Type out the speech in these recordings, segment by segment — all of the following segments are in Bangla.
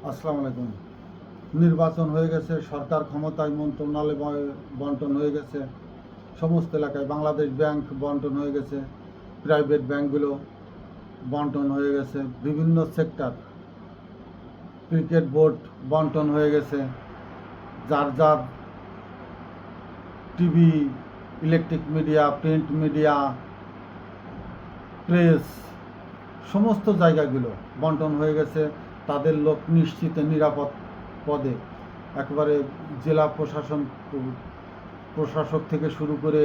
আসসালামু আলাইকুম। নির্বাচন হয়ে গেছে, সরকার ক্ষমতায়, মন্ত্রণালয় বন্টন হয়ে গেছে, সমস্ত এলাকায় বাংলাদেশ ব্যাংক বন্টন হয়ে গেছে, প্রাইভেট ব্যাংকগুলো বন্টন হয়ে গেছে, বিভিন্ন সেক্টর, ক্রিকেট বোর্ড বন্টন হয়ে গেছে, যার যার TV, electric media, print media, press, সমস্ত জায়গাগুলো বন্টন হয়ে গেছে। তাদের লোক নিশ্চিত নিরাপদ পদে, একবারে জেলা প্রশাসক থেকে শুরু করে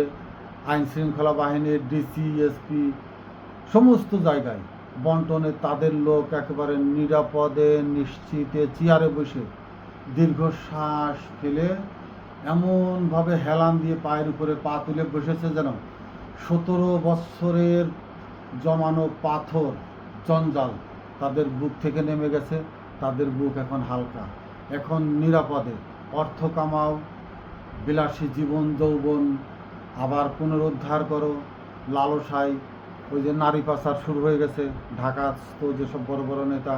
আইন শৃঙ্খলা বাহিনীর ডিসি, এসপি, সমস্ত জায়গায় বন্টনে তাদের লোক একেবারে নিরাপদে নিশ্চিতে চেয়ারে বসে দীর্ঘশ্বাস ফেলে এমনভাবে হেলান দিয়ে পায়ের উপরে পা তুলে বসেছে যেন 17 বৎসরের জমানো পাথর, জঞ্জাল তাদের বুক থেকে নেমে গেছে। তাদের বুক এখন হালকা, এখন নিরাপদে অর্থ কামাও, বিলাসী জীবন যৌবন আবার পুনরুদ্ধার করো, লালসায়। ওই যে নারী পাচার শুরু হয়ে গেছে, ঢাকাস্থ যেসব বড় বড় নেতা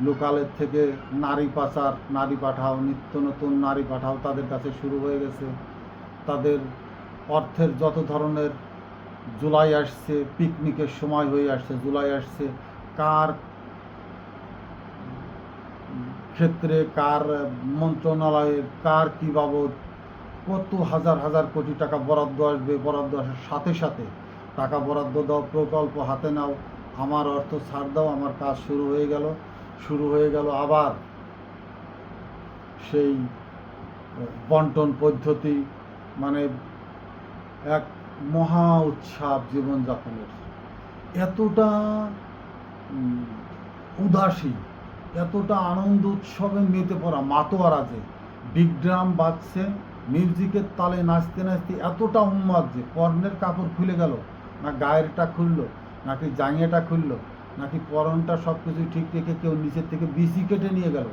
লোকালের থেকে নারী পাচার, নারী পাঠাও, নিত্য নতুন নারী পাঠাও তাদের কাছে শুরু হয়ে গেছে। তাদের অর্থের যত ধরনের, জুলাই আসছে, পিকনিকের সময় হয়ে আসছে, জুলাই আসছে, কার ক্ষেত্রে, কার মন্ত্রণালয়ের, কার কী বাবদ কত হাজার হাজার কোটি টাকা বরাদ্দ আসবে, বরাদ্দ আসার সাথে সাথে টাকা বরাদ্দ দাও, প্রকল্প হাতে নাও, আমার অর্থ ছাড় দাও, আমার কাজ শুরু হয়ে গেল আবার সেই বন্টন পদ্ধতি। মানে এক মহা উৎসব জীবনযাপনের, এতটা উদাসী, এতটা আনন্দ উৎসবে মেতে পড়া মাতোয়ারা, যে বিগ ড্রাম বাজছে, মিউজিকের তালে নাচতে নাচতে এতটা উন্মাদ যে কর্ণের কাপড় খুলে গেল, না গায়েরটা খুললো, নাকি জাঙ্গিয়াটা খুললো, নাকি পরনটা সব কিছু ঠিক রেখে কেউ নিচের থেকে বিসি কেটে নিয়ে গেল,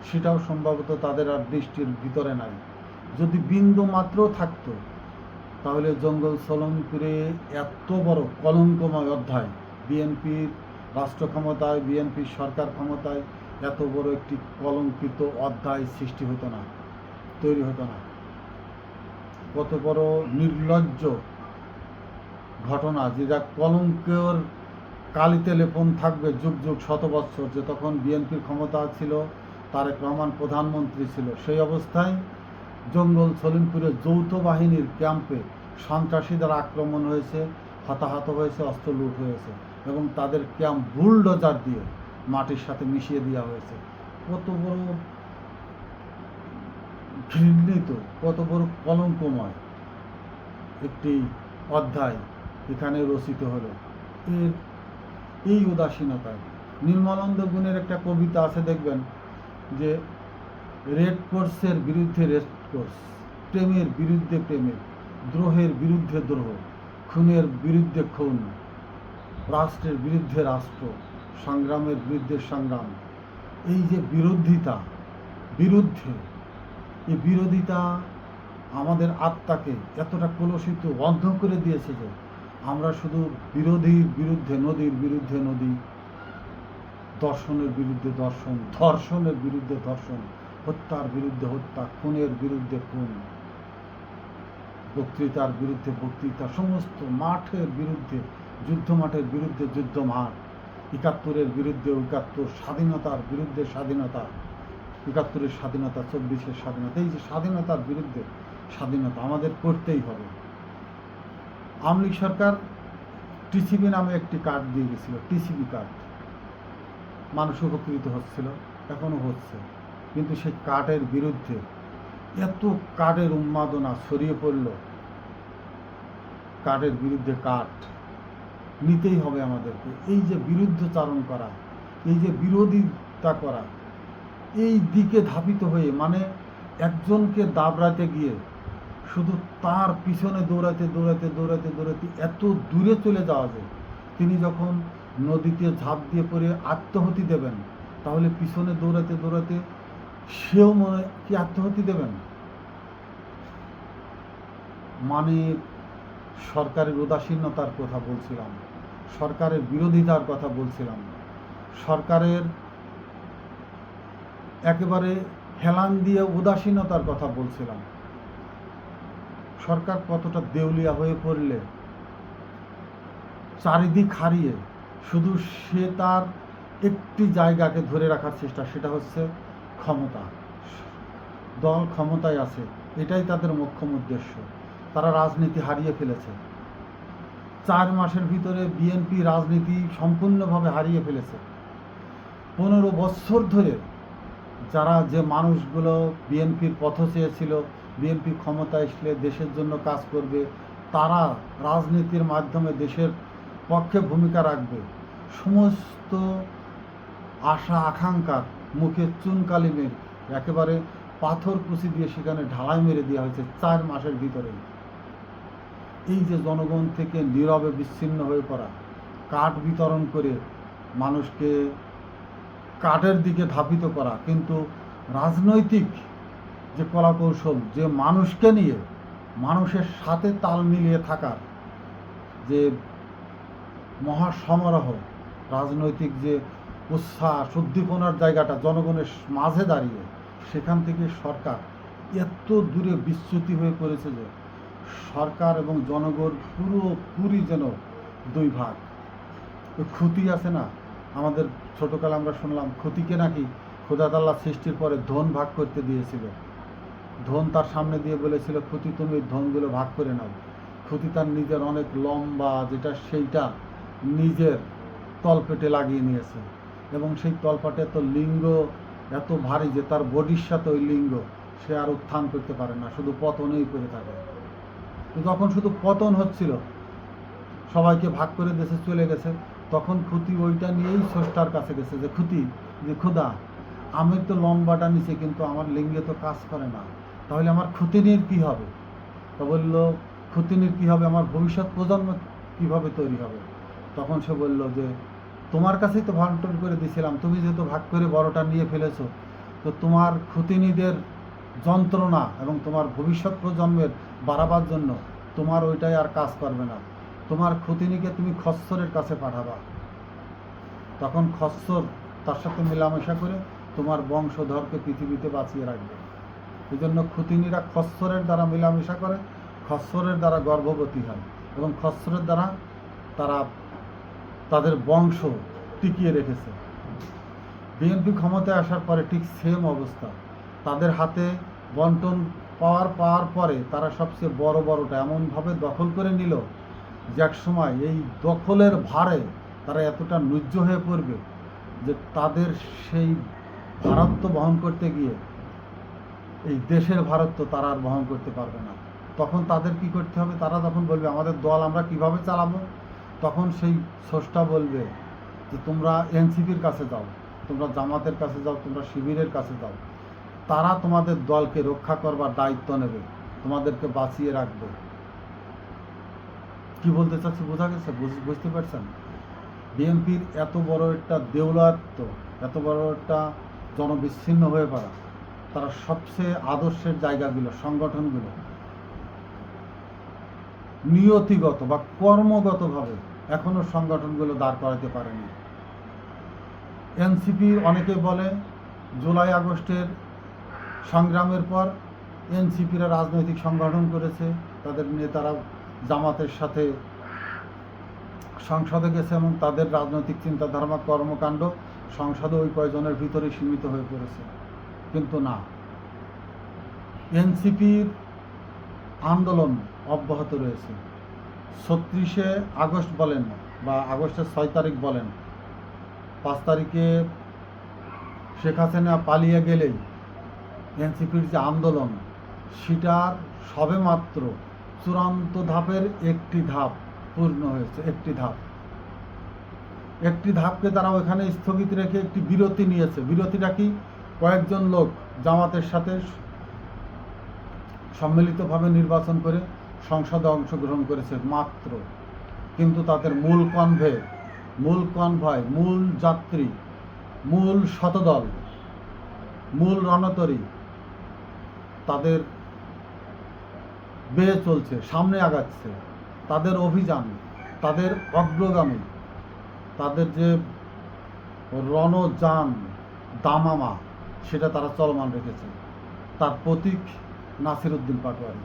সেটাও সম্ভবত তাদের আর দৃষ্টির ভিতরে নাই। যদি বিন্দু মাত্র থাকতো তাহলে জঙ্গল সলমপুরে এত বড় কলঙ্কময় অধ্যায়, বিএনপির রাষ্ট্র ক্ষমতায়, বিএনপির সরকার ক্ষমতায় এত বড় একটি কলঙ্কিত অধ্যায় সৃষ্টি হতো না, তৈরি হতো না। কত বড় নির্লজ্জ ঘটনা, যেটা কলঙ্কের কালিতে লেপন থাকবে যুগ যুগ, শত বৎসর। যে তখন বিএনপির ক্ষমতা ছিল, তারেক রহমান প্রধানমন্ত্রী ছিল, সেই অবস্থায় জঙ্গল সলিমপুরে যৌথ বাহিনীর ক্যাম্পে সন্ত্রাসীদের আক্রমণ হয়েছে, হতাহত হয়েছে, অস্ত্র লুট হয়েছে, এবং তাদের ক্যাম্প বুলডোজার দিয়ে মাটির সাথে মিশিয়ে দেওয়া হয়েছে। কত বড় ঘৃণিত, কত বড় কলঙ্কময় একটি অধ্যায় এখানে রচিত হলো। এর এই উদাসীনতায় নির্মলানন্দ গুণের একটা কবিতা আছে, দেখবেন যে রেড কোর্সের বিরুদ্ধে রেড কোর্স, প্রেমের বিরুদ্ধে প্রেমের, দ্রোহের বিরুদ্ধে দ্রোহ, খুনের বিরুদ্ধে খুন, রাষ্ট্রের বিরুদ্ধে রাষ্ট্র, সংগ্রামের বিরুদ্ধে সংগ্রাম। এই যে বিরোধিতা, বিরুদ্ধে, এই বিরোধিতা আমাদের আত্মাকে এতটা কলুষিত, বন্ধ করে দিয়েছে যে আমরা শুধু বিরোধীর বিরুদ্ধে নদীর বিরুদ্ধে নদী, দর্শনের বিরুদ্ধে দর্শন, ধর্ষণের বিরুদ্ধে ধর্ষণ, হত্যার বিরুদ্ধে হত্যা, খুনের বিরুদ্ধে খুন, বক্তৃতার বিরুদ্ধে বক্তৃতা, সমস্ত মাঠের বিরুদ্ধে, যুদ্ধ মাঠের বিরুদ্ধে যুদ্ধ মাঠ, ৭১-এর বিরুদ্ধে ৭১, স্বাধীনতার বিরুদ্ধে স্বাধীনতা, ৭১-এর স্বাধীনতা, ২৪-এর স্বাধীনতা। এই যে স্বাধীনতার বিরুদ্ধে স্বাধীনতা আমাদের করতেই হবে। আওয়ামী লীগ সরকার টিসিবি নামে একটি কার্ড দিয়ে গেছিল, টিসিবি কার্ড, মানুষ উপকৃত হচ্ছিল, এখনও হচ্ছে, কিন্তু সেই কার্ডের বিরুদ্ধে এত কার্ডের উন্মাদনা ছড়িয়ে পড়ল। কার্ডের বিরুদ্ধে কার্ড নিতেই হবে আমাদেরকে। এই যে বিরুদ্ধচারণ করা, এই যে বিরোধিতা করা, এই দিকে ধাবিত হয়ে, মানে একজনকে দাবড়াতে গিয়ে শুধু তার পিছনে দৌড়াতে দৌড়াতে দৌড়াতে দৌড়াতে এত দূরে চলে যাওয়া যায়, তিনি যখন নদীতে ঝাঁপ দিয়ে পড়ে আত্মহতি দেবেন, তাহলে পিছনে দৌড়াতে দৌড়াতে সেও মনে কি আত্মহতি দেবেন? মানে সরকারের উদাসীনতার কথা বলছিলাম, সরকারের বিরোধিতার কথা বলছিলাম, সরকারের একেবারে হেলান দিয়ে উদাসীনতার কথা বলছিলাম। সরকার কতটা দেউলিয়া হয়ে পড়লে চারিদিক হারিয়ে শুধু সে তার একটি জায়গাকে ধরে রাখার চেষ্টা, সেটা হচ্ছে ক্ষমতা। দল ক্ষমতায় আছে, এটাই তাদের মোক্ষম উদ্দেশ্য। তারা রাজনীতি হারিয়ে ফেলেছে। 4 মাসের ভিতরে বিএনপি রাজনীতি সম্পূর্ণভাবে হারিয়ে ফেলেছে। 15 বছর ধরে যারা যে মানুষগুলো বিএনপির পথ চেয়েছিল, বিএনপি ক্ষমতায় আসলে দেশের জন্য কাজ করবে, তারা রাজনীতির মাধ্যমে দেশের পক্ষে ভূমিকা রাখবে, সমস্ত আশা আকাঙ্ক্ষার মুখে চুনকালি মেরে একেবারে পাথর কুচি দিয়ে সেখানে ঢালাই মেরে দেওয়া হয়েছে 4 মাসের ভিতরেই। এই যে জনগণ থেকে নীরবে বিচ্ছিন্ন হয়ে পড়া, কার্ড বিতরণ করে মানুষকে কার্ডের দিকে ধাবিত করা, কিন্তু রাজনৈতিক যে কলাকৌশল, যে মানুষকে নিয়ে মানুষের সাথে তাল মিলিয়ে থাকার যে মহাসমারোহ, রাজনৈতিক যে উৎসাহ উদ্দীপনার জায়গাটা জনগণের মাঝে দাঁড়িয়ে, সেখান থেকে সরকার এত দূরে বিচ্যুতি হয়ে পড়েছে যে সরকার এবং জনগণ পুরোপুরি যেন 2 ভাগ। ওই খুঁতি আছে না, আমাদের ছোটকালে আমরা শুনলাম খুঁতিকে নাকি খোদা তাআলা সৃষ্টির পরে ধন ভাগ করতে দিয়েছিল। ধন তার সামনে দিয়ে বলেছিল, খুঁতি তুমি ধনগুলো ভাগ করে নাও। খুঁতি তার নিজের অনেক লম্বা যেটা, সেইটা নিজের তলপেটে লাগিয়ে নিয়েছে, এবং সেই তলপেটে এত লিঙ্গ এত ভারী যে তার বডির সাথে ওই লিঙ্গ সে আর উত্থান করতে পারে না, শুধু পতনেই করে থাকে। তো যখন শুধু পতন হচ্ছিল, সবাইকে ভাগ করে দেশে চলে গেছে, তখন খুঁতি ওইটা নিয়েই স্রষ্টার কাছে গেছে যে খুঁতি, যে খোদা, আমি তো লম্বাটা নিচে কিন্তু আমার লিঙ্গে তো কাজ করে না, তাহলে আমার খুঁতিনির কী হবে? তো বলল, খুঁতিনির কী হবে, আমার ভবিষ্যৎ প্রজন্ম কীভাবে তৈরি হবে? তখন সে বলল যে তোমার কাছেই তো ভাগ করে দিয়েছিলাম, তুমি যেহেতু ভাগ করে বড়টা নিয়ে ফেলেছো, তো তোমার খুঁতিনিদের যন্ত্রণা এবং তোমার ভবিষ্যৎ প্রজন্মের বাড়াবার জন্য তোমার ওইটাই আর কাজ করবে না, তোমার খুঁতিনিকে তুমি খচ্চরের কাছে পাঠাবা। তখন খচ্চর তার সাথে মেলামেশা করে তোমার বংশধরকে পৃথিবীতে বাঁচিয়ে রাখবে। এই জন্য খুঁতিনিরা খচ্চরের দ্বারা মেলামেশা করে, খচ্চরের দ্বারা গর্ভবতী হয়, এবং খচ্চরের দ্বারা তারা তাদের বংশ টিকিয়ে রেখেছে। বিএনপি ক্ষমতায় আসার পরে ঠিক সেম অবস্থা। তাদের হাতে বন্টন পাওয়ার পরে তারা সবচেয়ে বড়টা এমনভাবে দখল করে নিল যে এক সময় এই দখলের ভারে তারা এতটা নুজ্জ হয়ে পড়বে যে তাদের সেই ভারত্ব বহন করতে গিয়ে এই দেশের ভারত্ব তারা আর বহন করতে পারবে না। তখন তাদের কি করতে হবে? তারা যখন বলবে আমাদের দল আমরা কিভাবে চালাবো, তখন সেই স্রষ্টা বলবে যে তোমরা এনসিপির কাছে যাও, তোমরা জামাতের কাছে যাও, তোমরা শিবিরের কাছে যাও, তারা তোমাদের দলকে রক্ষা করবার দায়িত্ব নেবে, তোমাদেরকে বাঁচিয়ে রাখবে। কি বলতে চাচ্ছি বোঝা গেছে? বুঝতে পারছেন? বিএনপির এত বড় একটা দেউলাত্ব, এত বড় একটা জনবিচ্ছিন্ন হয়ে পড়া, তারা সবচেয়ে আদর্শের জায়গাগুলো, সংগঠনগুলো নিয়তিগত বা কর্মগতভাবে এখনো সংগঠনগুলো দাঁড় করাতে পারেনি। এনসিপি অনেকে বলে জুলাই আগস্টের সংগ্রামের পর এনসিপিরা রাজনৈতিক সংগঠন করেছে, তাদের নেতারা জামাতের সাথে সংসদে গেছে এবং তাদের রাজনৈতিক চিন্তাধারা কর্মকাণ্ড সংসদে ওই কয়েকজনের ভিতরে সীমিত হয়ে পড়েছে। কিন্তু না, এনসিপির আন্দোলন অব্যাহত রয়েছে। 36শে আগস্ট বলেন বা আগস্টের 6 তারিখ বলেন, 5 তারিখে শেখ হাসিনা পালিয়ে গেলেই এনসিপির যে আন্দোলন, সেটার সবে মাত্র চূড়ান্ত ধাপের একটি ধাপ পূর্ণ হয়েছে। একটি ধাপকে তারা ওখানে স্থগিত রেখে একটি বিরতি নিয়েছে। বিরতিটা কি? কয়েকজন লোক জামাতের সাথে সম্মিলিতভাবে নির্বাচন করে সংসদে অংশগ্রহণ করেছে মাত্র, কিন্তু তাদের মূল কনভয়, মূল যাত্রী, মূল শতদল, মূল রণতরী তাদের বেয়ে চলছে, সামনে আগাচ্ছে। তাদের অভিযান, তাদের অগ্রগামী, তাদের যে রণযান দামামা, সেটা তারা চলমান রেখেছে। তার প্রতীক নাসির উদ্দিন পাটোয়ারি,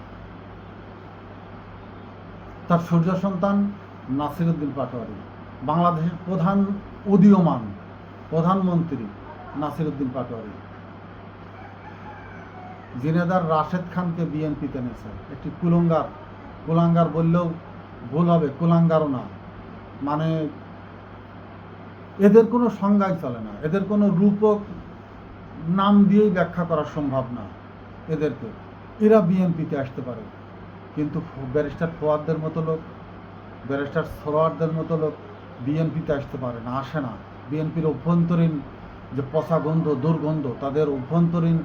তার সূর্য সন্তান নাসির উদ্দিন পাটোয়ারি, বাংলাদেশের প্রধান উদীয়মান প্রধানমন্ত্রী নাসির উদ্দিন পাটোয়ারি, জিনেদার রাশেদ খানকে বিএনপিতে এনেছে। একটি কুলাঙ্গার বললেও ভুল হবে, কুলাঙ্গারও না, মানে এদের কোনো সংজ্ঞাই চলে না, এদের কোনো রূপক নাম দিয়েই ব্যাখ্যা করা সম্ভব না এদেরকে। এরা বিএনপিতে আসতে পারে, কিন্তু ব্যারিস্টার ফোয়াদদের মতো লোক, ব্যারিস্টার সরোয়ারদের মতো লোক বিএনপিতে আসতে পারে না, আসে না। বিএনপির অভ্যন্তরীণ যে পচা গন্ধ, দুর্গন্ধ, তাদের অভ্যন্তরীণ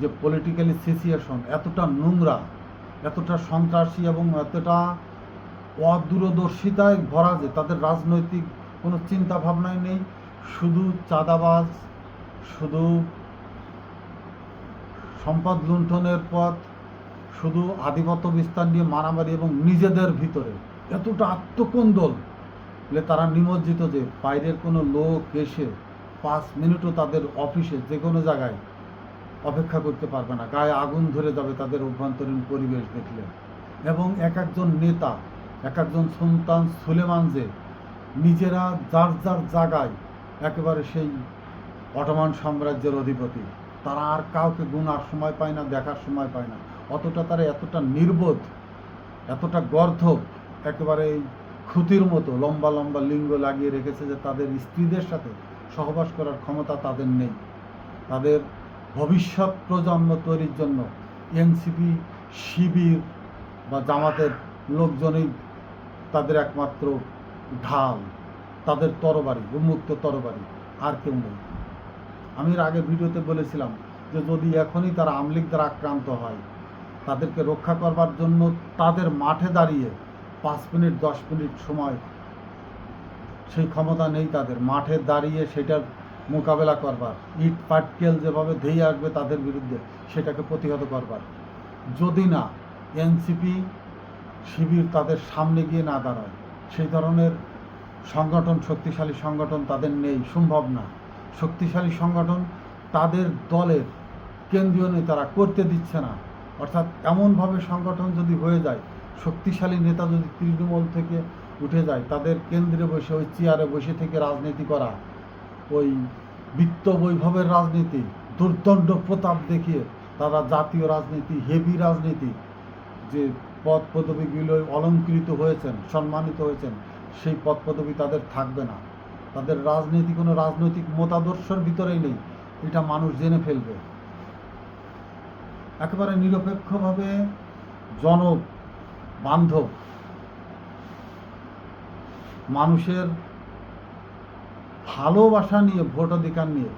যে পলিটিক্যালি সিচুয়েশন এতটা নোংরা, এতটা সন্ত্রাসী এবং এতটা অদূরদর্শিতায় ভরা যে তাদের রাজনৈতিক কোনো চিন্তা ভাবনাই নেই, শুধু চাঁদাবাজ, শুধু সম্পদ লুণ্ঠনের পথ, শুধু আধিপত্য বিস্তার নিয়ে মারামারি এবং নিজেদের ভিতরে এতটা আত্মকোন্দল তারা নিমজ্জিত যে বাইরের কোনো লোক এসে 5 মিনিটও তাদের অফিসে যে কোনো জায়গায় অপেক্ষা করতে পারবে না, গায়ে আগুন ধরে যাবে তাদের অভ্যন্তরীণ পরিবেশ দেখলে। এবং এক একজন নেতা, এক একজন সুলতান সুলেমান যে নিজেরা যার যার জায়গায় একেবারে সেই অটোমান সাম্রাজ্যের অধিপতি, তারা আর কাউকে গুনার সময় পায় না, দেখার সময় পায় না। অতটা তারা এতটা নির্বোধ, এতটা গর্ধব, একেবারে খুঁতির মতো লম্বা লম্বা লিঙ্গ লাগিয়ে রেখেছে যে তাদের স্ত্রীদের সাথে সহবাস করার ক্ষমতা তাদের নেই। তাদের ভবিষ্যৎ প্রজন্ম তৈরির জন্য এনসিপি, শিবির বা জামাতের লোকজনই তাদের একমাত্র ঢাল, তাদের তরবারি, উন্মুক্ত তরবারি, আর কেউ নেই। আমি এর আগে ভিডিওতে বলেছিলাম যে যদি এখনই তারা আমলিক দ্বারা আক্রান্ত হয়, তাদেরকে রক্ষা করবার জন্য তাদের মাঠে দাঁড়িয়ে 5 মিনিট 10 মিনিট সময় সেই ক্ষমতা নেই তাদের মাঠে দাঁড়িয়ে সেটার মোকাবেলা করবার, ইট পাটকেল যেভাবে ধেয়ে আসবে তাদের বিরুদ্ধে সেটাকে প্রতিহত করবার। যদি না এনসিপি, শিবির তাদের সামনে গিয়ে না দাঁড়ায়, সেই ধরনের সংগঠন, শক্তিশালী সংগঠন তাদের নেই, সম্ভব না। শক্তিশালী সংগঠন তাদের দলের কেন্দ্রীয় নেতারা করতে দিচ্ছে না। অর্থাৎ এমনভাবে সংগঠন যদি হয়ে যায়, শক্তিশালী নেতা যদি তৃণমূল থেকে উঠে যায়, তাদের কেন্দ্রে বসে ওই চেয়ারে বসে থেকে রাজনীতি করা, ওই বিত্ত বৈভবের রাজনীতি, দুর্দণ্ড প্রতাপ দেখিয়ে তারা জাতীয় রাজনীতি, হেভি রাজনীতি, যে পদ পদবীগুলো অলঙ্কৃত হয়েছেন, সম্মানিত হয়েছেন, সেই পদ পদবী তাদের থাকবে না। তাদের রাজনীতি কোনো রাজনৈতিক মতাদর্শের ভিতরেই নেই, এটা মানুষ জেনে ফেলবে। একেবারে নিরপেক্ষভাবে জনবান্ধব, মানুষের ভালোবাসা নিয়ে, ভোটাধিকার নিয়ে,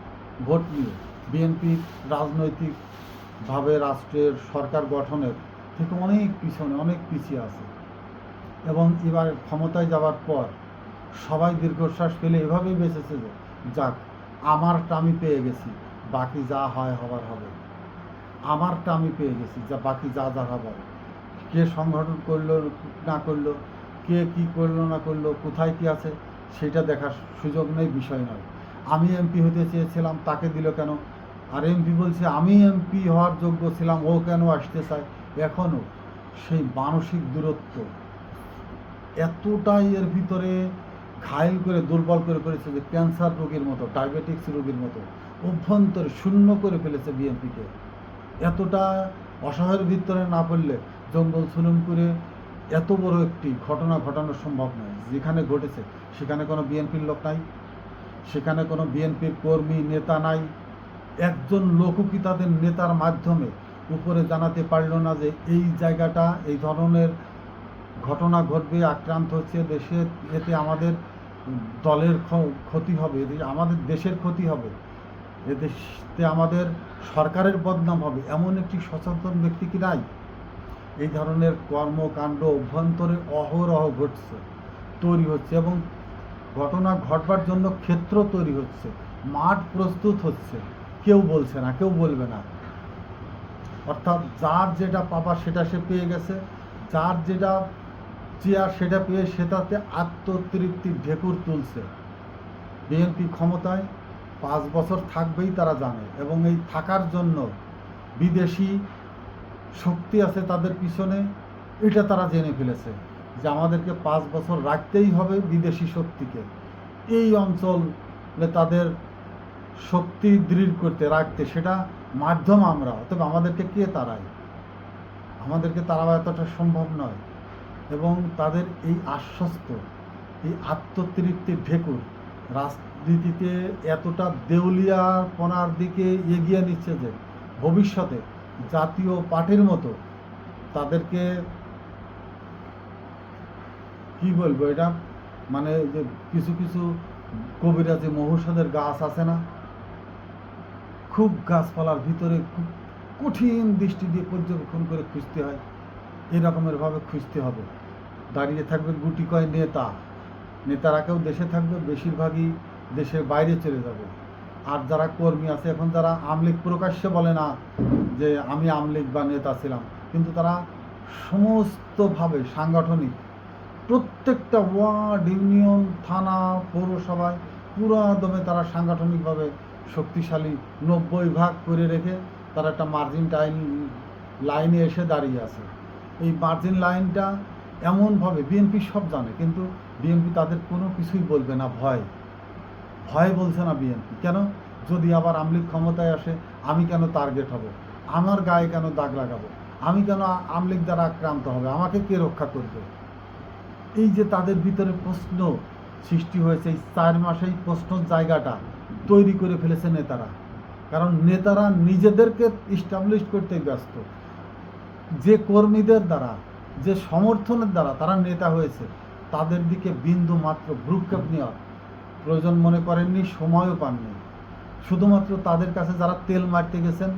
ভোট নিয়ে বিএনপি রাজনৈতিকভাবে রাষ্ট্রের সরকার গঠনের থেকে অনেক পিছনে, অনেক পিছিয়ে আছে। এবং এবার ক্ষমতায় যাওয়ার পর সবাই দীর্ঘশ্বাস ফেলে এভাবেই বেঁচেছে যে যাক, আমারটা আমি পেয়ে গেছি, বাকি যা হয় হবার হবে। আমারটা আমি পেয়ে গেছি, যা বাকি যা যা হবার, কে সংগঠন করলো না করলো, কে কি করলো না করলো, কোথায় কি আছে সেটা দেখার সুযোগ নেই, বিষয় নয়। আমি এমপি হতে চেয়েছিলাম, তাকে দিল কেন? আর এমপি বলছে আমি এমপি হওয়ার যোগ্য ছিলাম, ও কেন আসতে চায়? এখনও সেই মানসিক দূরত্ব এতটাই এর ভিতরে ঘায়েল করে, দুর্বল করে ফেলেছে যে ক্যান্সার রোগীর মতো, ডায়াবেটিক্স রোগীর মতো অভ্যন্তরে শূন্য করে ফেলেছে বিএনপিকে। এতটা অসহায়ের ভিতরে না পড়লে জঙ্গল সুলুম করে এত বড় একটি ঘটনা ঘটানো সম্ভব নয়। যেখানে ঘটেছে সেখানে কোনো বিএনপির লোক নাই, সেখানে কোনো বিএনপির কর্মী নেতা নাই। একজন লোকও কি তাদের নেতার মাধ্যমে উপরে জানাতে পারল না যে এই জায়গাটা এই ধরনের ঘটনা ঘটবে, আক্রান্ত হচ্ছে দেশে, এতে আমাদের দলের ক্ষতি হবে, এতে আমাদের দেশের ক্ষতি হবে, এতে আমাদের সরকারের বদনাম হবে, এমন একটি সচেতন ব্যক্তি কি নাই? এই ধরনের কর্মকাণ্ড অভ্যন্তরে অহরহ ঘটছে, তৈরি হচ্ছে, এবং ঘটনা ঘটবার জন্য ক্ষেত্র তৈরি হচ্ছে, মাঠ প্রস্তুত হচ্ছে। কেউ বলছে না, কেউ বলবে না। অর্থাৎ যার যেটা পাবার সেটা সে পেয়ে গেছে, যার যেটা চেয়ার সেটা পেয়ে সেটাতে আত্মতৃপ্তির ঢেকুর তুলছে। বিএনপি ক্ষমতায় 5 বছর থাকবেই তারা জানে, এবং এই থাকার জন্য বিদেশি শক্তি আছে তাদের পিছনে, এটা তারা জেনে ফেলেছে যে আমাদেরকে 5 বছর রাখতেই হবে বিদেশি শক্তিকে এই অঞ্চলে তাদের শক্তি দৃঢ় করতে রাখতে, সেটা মাধ্যম আমরা। অতএব আমাদেরকে কে তাড়ায়? আমাদেরকে তাড়ানো এতটা সম্ভব নয়। এবং তাদের এই আশ্বস্ত, এই আত্মতৃপ্তির ঢেকুর রাজনীতিতে এতটা দেউলিয়াপনার দিকে এগিয়ে নিচ্ছে যে ভবিষ্যতে জাতীয় পার্টির মতো তাদেরকে কি বলবো, এটা মানে যে কিছু কিছু কবিরাজি মহৌষধের গাছ আছে না, খুব গাছপালার ভিতরে খুব কঠিন দৃষ্টি দিয়ে পর্যবেক্ষণ করে খুঁজতে হয়, এরকমেরভাবে খুঁজতে হবে। দাঁড়িয়ে থাকবে গুটি কয় নেতা, নেতারা কেউ দেশে থাকবে, বেশিরভাগই দেশের বাইরে চলে যাবে। আর যারা কর্মী আছে, এখন যারা আমলিগ প্রকাশ্যে বলে না যে আমি আমলিগ বা নেতা ছিলাম, কিন্তু তারা সমস্তভাবে সাংগঠনিক, প্রত্যেকটা ওয়ার্ড, ইউনিয়ন, থানা, পৌরসভায় পুরো দমে তারা সাংগঠনিকভাবে শক্তিশালী 90 ভাগ করে রেখে তারা একটা মার্জিন লাইনে এসে দাঁড়িয়ে আছে। এই মার্জিন লাইনটা এমনভাবে বিএনপি সব জানে, কিন্তু বিএনপি তাদের কোনো কিছুই বলবে না, ভয় বলছে না বিএনপি। কেন? যদি আবার আমলিগ ক্ষমতায় আসে, আমি কেন টার্গেট হব? আমার গায়ে কেন দাগ লাগাবো? আমি কেন আমলিগ দ্বারা আক্রান্ত হবে? আমাকে কে রক্ষা করবে? এই যে তাদের ভিতরে প্রশ্ন সৃষ্টি হয়েছে, এই 4 মাসেই প্রশ্নের জায়গাটা তৈরি করে ফেলেছে নেতারা। কারণ নেতারা নিজেদেরকে ইস্টাবলিশ করতে ব্যস্ত। যে কর্মীদের দ্বারা, যে সমর্থনের দ্বারা তারা নেতা হয়েছে, তাদের দিকে বিন্দু মাত্র ভ্রুক্ষেপ নেওয়ার প্রয়োজন মনে করেননি, সময়ও পাননি। শুধুমাত্র তাদের কাছে যারা তেল মারতে গেছেন,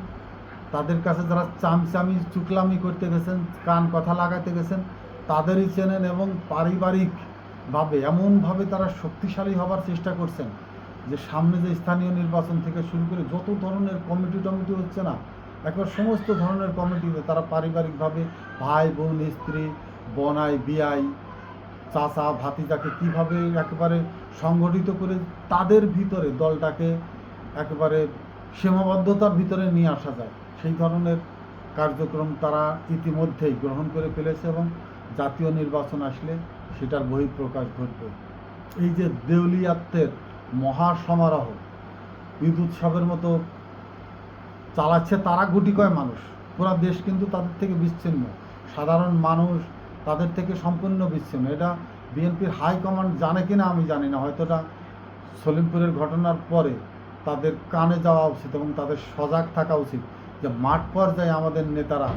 তাদের কাছে যারা চামচামি চুকলামি করতে গেছেন, কান কথা লাগাতে গেছেন, তাদেরই চেনেন। এবং পারিবারিকভাবে এমনভাবে তারা শক্তিশালী হবার চেষ্টা করছেন যে সামনে যে স্থানীয় নির্বাচন থেকে শুরু করে যত ধরনের কমিটি হচ্ছে না, একবার সমস্ত ধরনের কমিটিতে তারা পারিবারিকভাবে ভাই বোন, স্ত্রী, বনাই, বিয়াই, চাচা, ভাতিজাকে কীভাবে একেবারে সংগঠিত করে তাদের ভিতরে দলটাকে একেবারে সীমাবদ্ধতার ভিতরে নিয়ে আসা যায়, সেই ধরনের কার্যক্রম তারা ইতিমধ্যেই গ্রহণ করে ফেলেছে। এবং জাতীয় নির্বাচন আসলে সেটার বহিঃপ্রকাশ ঘটবে। এই যে দেউলিয়াত্বের মহাসমারোহ, ঈদ উৎসবের মতো চালাচ্ছে তারা গুটি কয় মানুষ, পুরা দেশ কিন্তু তাদের থেকে বিচ্ছিন্ন, সাধারণ মানুষ তাদের থেকে সম্পূর্ণ বিচ্ছিন্ন। এটা বিএনপির হাইকমান্ড জানে কিনা আমি জানি না, হয়তো এটা সলিমপুরের ঘটনার পরে তাদের কানে যাওয়া উচিত এবং তাদের সজাগ থাকা উচিত যে মাঠ পর্যায়ে আমাদের নেতারা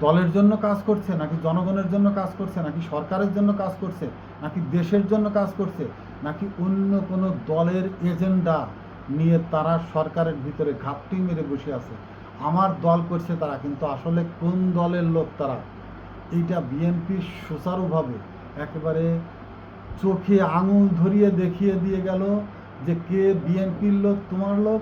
দলের জন্য কাজ করছে নাকি জনগণের জন্য কাজ করছে, নাকি সরকারের জন্য কাজ করছে, নাকি দেশের জন্য কাজ করছে, নাকি অন্য কোনো দলের এজেন্ডা নিয়ে তারা সরকারের ভিতরে ঘাপটি মেরে বসে আছে। আমার দল করছে তারা, কিন্তু আসলে কোন দলের লোক তারা, এইটা বিএনপি সুচারুভাবে একেবারে চোখে আঙুল ধরিয়ে দেখিয়ে দিয়ে গেল যে কে বিএনপির লোক তোমার লোক,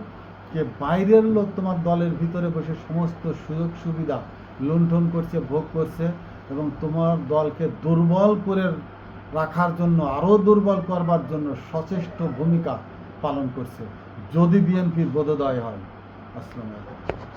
কে বাইরের লোক তোমার দলের ভিতরে বসে সমস্ত সুযোগ সুবিধা লুণ্ঠন করছে, ভোগ করছে, এবং তোমার দলকে দুর্বল করে রাখার জন্য, আরও দুর্বল করবার জন্য সচেষ্ট ভূমিকা পালন করছে, যদি বিএনপির বোধোদয় হয়। আসসালামু আলাইকুম।